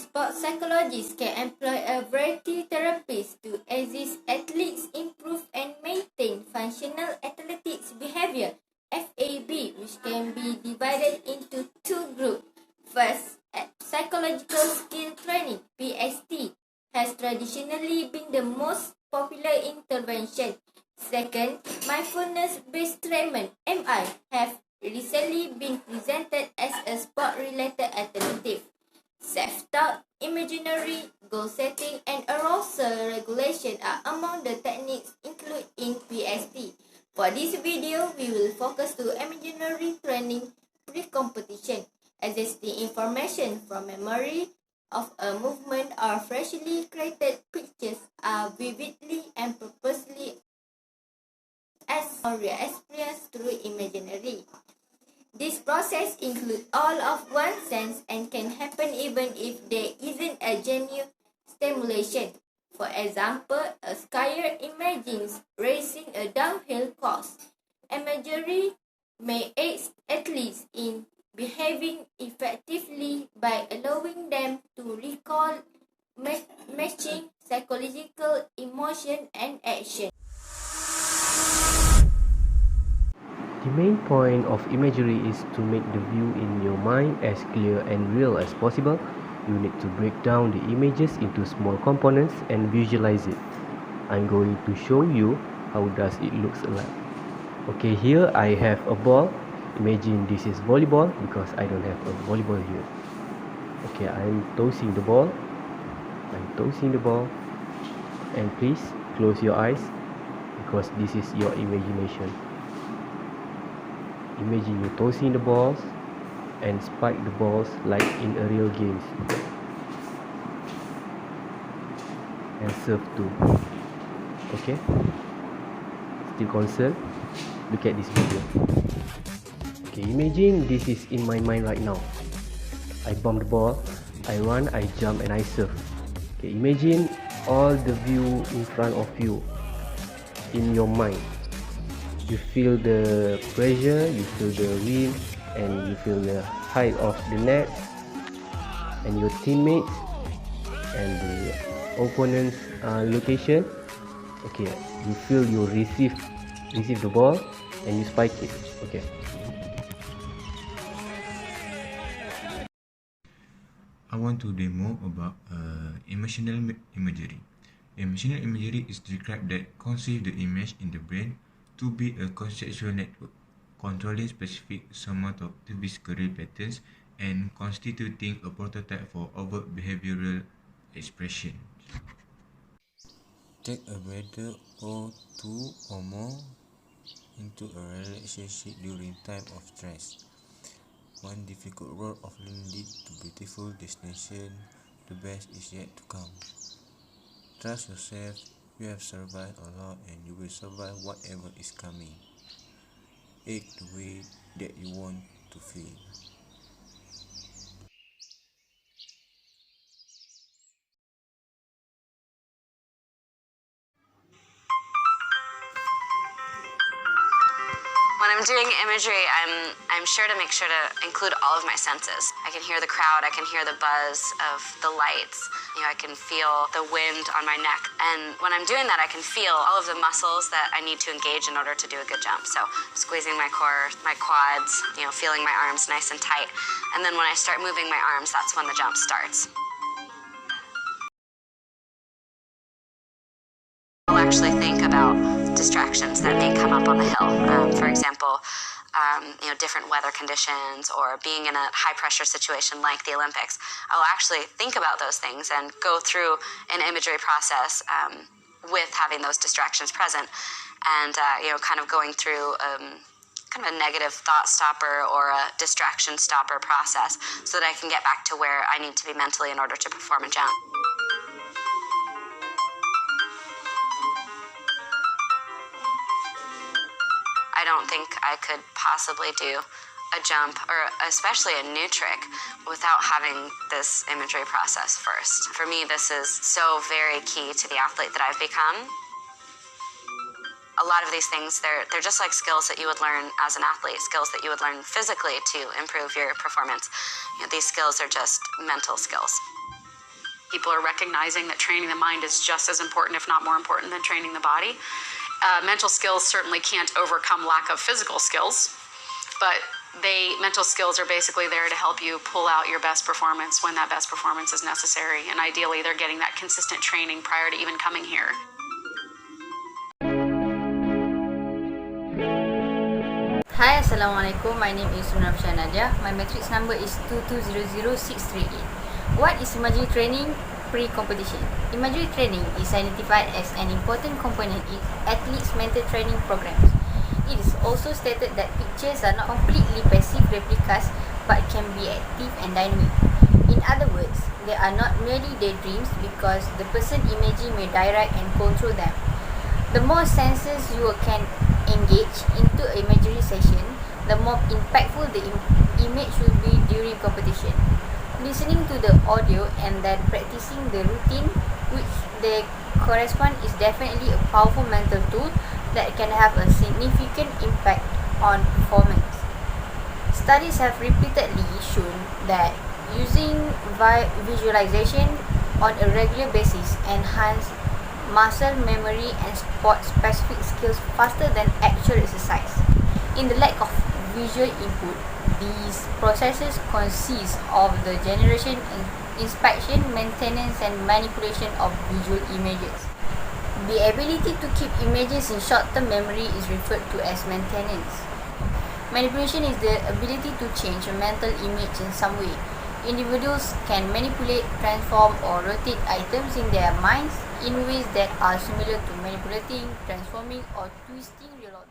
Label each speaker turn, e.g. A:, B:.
A: Sports psychologists can employ a variety of therapies to assist athletes improve and maintain functional athletics behavior (FAB), which can be divided into two groups. First, psychological skill training (PST) has traditionally been the most popular intervention. Second, mindfulness-based treatment (MI) have recently been presented as a sport-related alternative. Self-talk, imaginary, goal setting, and arousal regulation are among the techniques included in PST. For this video, we will focus to imaginary training pre-competition, assessing information from memory of a movement or freshly created pictures are vividly and purposely as or experienced through imaginary. This process includes all of one's sense and can happen even if there isn't a genuine stimulation. For example, a skier imagines racing a downhill course. Imagery may aid athletes in behaving effectively by allowing them to recall matching psychological emotion and action.
B: The main point of imagery is to make the view in your mind as clear and real as possible. You need to break down the images into small components and visualize it. I'm going to show you how does it looks like. Okay, here I have a ball. Imagine this is volleyball because I don't have a volleyball here. Okay, I'm tossing the ball. And please close your eyes because this is your imagination. Imagine you tossing the balls and spike the balls like in a real game. And serve too. Okay? Still concerned? Look at this video. Okay, imagine this is in my mind right now. I bump the ball, I run, I jump and I serve. Okay, imagine all the view in front of you in your mind. You feel the pressure, you feel the wind, and you feel the height of the net, and your teammates, and the opponent's location. Okay, you feel you receive the ball, and you spike it. Okay.
C: I want to demo about emotional imagery. Emotional imagery is described that conceive the image in the brain to be a conceptual network, controlling specific amount of physical patterns and constituting a prototype for overt behavioral expression.
D: Take a breather or two or more into a relationship during time of stress. One difficult road often leads to beautiful destination. The best is yet to come. Trust yourself. You have survived a lot and you will survive whatever is coming. Act the way that you want to feel.
E: When I'm doing imagery, I'm sure to make sure to include all of my senses. I can hear the crowd, I can hear the buzz of the lights, I can feel the wind on my neck. And when I'm doing that, I can feel all of the muscles that I need to engage in order to do a good jump. So squeezing my core, my quads, feeling my arms nice and tight. And then when I start moving my arms, that's when the jump starts. I'll actually think about distractions that may come up on the hill. For example, different weather conditions or being in a high-pressure situation like the Olympics. I'll actually think about those things and go through an imagery process with having those distractions present and, kind of going through kind of a negative thought stopper or a distraction stopper process so that I can get back to where I need to be mentally in order to perform a jump. I don't think I could possibly do a jump, or especially a new trick, without having this imagery process first. For me, this is so very key to the athlete that I've become. A lot of these things, they're just like skills that you would learn as an athlete, skills that you would learn physically to improve your performance. These skills are just mental skills. People are recognizing that training the mind is just as important, if not more important, than training the body. Mental skills certainly can't overcome lack of physical skills, but mental skills are basically there to help you pull out your best performance when that best performance is necessary. And ideally, they're getting that consistent training prior to even coming here.
A: Hi, Assalamualaikum. My name is Sunam Nadia. My matrix number is 2200638. What is imagery training pre-competition? Imagery training is identified as an important component in athletes' mental training programs. It is also stated that pictures are not completely passive replicas but can be active and dynamic. In other words, they are not merely daydreams because the person imaging may direct and control them. The more senses you can engage into an imagery session, the more impactful the image will be during competition. Listening to the audio and then practicing the routine which they correspond is definitely a powerful mental tool that can have a significant impact on performance. Studies have repeatedly shown that using visualization on a regular basis enhance muscle memory and sport-specific skills faster than actual exercise. In the lack of visual input, these processes consist of the generation, inspection, maintenance, and manipulation of visual images. The ability to keep images in short-term memory is referred to as maintenance. Manipulation is the ability to change a mental image in some way. Individuals can manipulate, transform, or rotate items in their minds in ways that are similar to manipulating, transforming, or twisting real